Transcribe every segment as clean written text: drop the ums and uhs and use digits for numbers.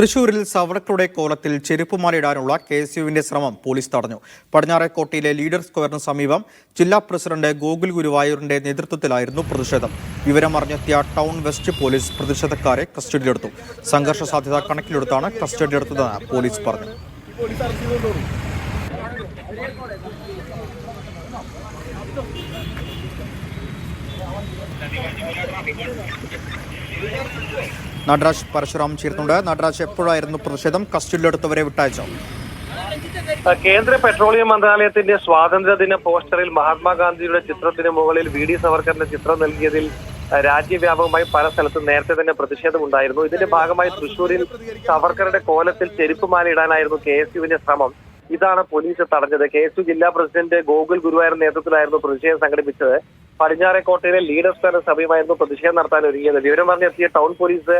തൃശൂരിൽ സവർക്കറുടെ കോലത്തിൽ ചെരുപ്പുമാലയിടാനുള്ള KSUവിന്റെ ശ്രമം പോലീസ് തടഞ്ഞു. പടിഞ്ഞാറേക്കോട്ടയിലെ ലീഡർ സ്ക്വയറിന് സമീപം ജില്ലാ പ്രസിഡന്റ് ഗോകുൽ ഗുരുവായൂരിന്റെ നേതൃത്വത്തിലായിരുന്നു പ്രതിഷേധം. വിവരമറിഞ്ഞെത്തിയ ടൗൺ വെസ്റ്റ് പോലീസ് പ്രതിഷേധക്കാരെ കസ്റ്റഡിയിലെടുത്തു. സംഘർഷ സാധ്യത കണക്കിലെടുത്താണ് കസ്റ്റഡിയിലെടുത്തതെന്ന് പോലീസ് പറഞ്ഞു. നടരാജ് പരശുറാം ചേർന്നുണ്ട്. നടരാജ്, എപ്പോഴായിരുന്നു പ്രതിഷേധം? കസ്റ്റഡിയിലെടുത്തവരെ വിട്ടയച്ചോ? കേന്ദ്ര പെട്രോളിയം മന്ത്രാലയത്തിന്റെ സ്വാതന്ത്ര്യദിന പോസ്റ്ററിൽ മഹാത്മാഗാന്ധിയുടെ ചിത്രത്തിന് മുകളിൽ VD സവർക്കറിന്റെ ചിത്രം നൽകിയതിൽ രാജ്യവ്യാപകമായി പല സ്ഥലത്തും നേരത്തെ തന്നെ പ്രതിഷേധമുണ്ടായിരുന്നു. ഇതിന്റെ ഭാഗമായി തൃശൂരിൽ സവർക്കറുടെ കോലത്തിൽ ചെരുപ്പുമാല ഇടാനായിരുന്നു KSUവിന്റെ ശ്രമം. ഇതാണ് പോലീസ് തടഞ്ഞത്. KSU ജില്ലാ പ്രസിഡന്റ് ഗോകുൽ ഗുരുവായൂർ നേതൃത്വത്തിലായിരുന്നു പ്രതിഷേധം സംഘടിപ്പിച്ചത്. പടിഞ്ഞാറേക്കോട്ടയിലെ ലീഡർ സ്ക്വയറിന് സമീപമായിരുന്നു പ്രതിഷേധം നടത്താൻ ഒരുങ്ങിയത്. വിവരം പറഞ്ഞെത്തിയ ടൗൺ പോലീസ്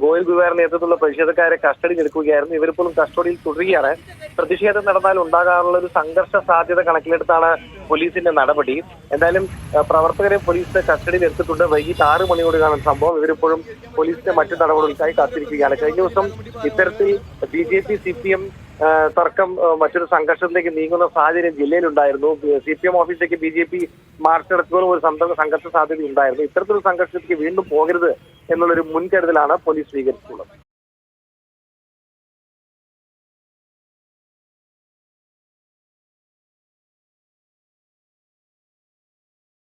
ഗോകുൽ ഗുരുവായൂർ നേതൃത്വത്തിലുള്ള പ്രതിഷേധക്കാരെ കസ്റ്റഡിയിലെടുക്കുകയായിരുന്നു. ഇവരിപ്പോഴും കസ്റ്റഡിയിൽ തുടരുകയാണ്. പ്രതിഷേധം നടന്നാൽ ഉണ്ടാകാനുള്ള ഒരു സംഘർഷ സാധ്യത കണക്കിലെടുത്താണ് പോലീസിന്റെ നടപടി. എന്തായാലും പ്രവർത്തകരെ പോലീസ് കസ്റ്റഡിയിൽ എടുത്തിട്ടുണ്ട്. വൈകിട്ട് 6 മണിയോടെയാണ് സംഭവം. ഇവരിപ്പോഴും പോലീസിന്റെ മറ്റു നടപടികൾക്കായി കാത്തിരിക്കുകയാണ്. കഴിഞ്ഞ ദിവസം ഇത്തരത്തിൽ BJP CPM തർക്കം മറ്റൊരു സംഘർഷത്തിലേക്ക് നീങ്ങുന്ന സാഹചര്യം ജില്ലയിലുണ്ടായിരുന്നു. CPM ഓഫീസിലേക്ക് BJP മാർച്ച് നടത്തുന്ന ഒരു സംഘർഷ സാധ്യത ഉണ്ടായിരുന്നു. ഇത്തരത്തിലൊരു സംഘർഷത്തിലേക്ക് വീണ്ടും പോകരുത് എന്നുള്ളൊരു മുൻകരുതലാണ് പോലീസ് സ്വീകരിച്ചിട്ടുള്ളത്.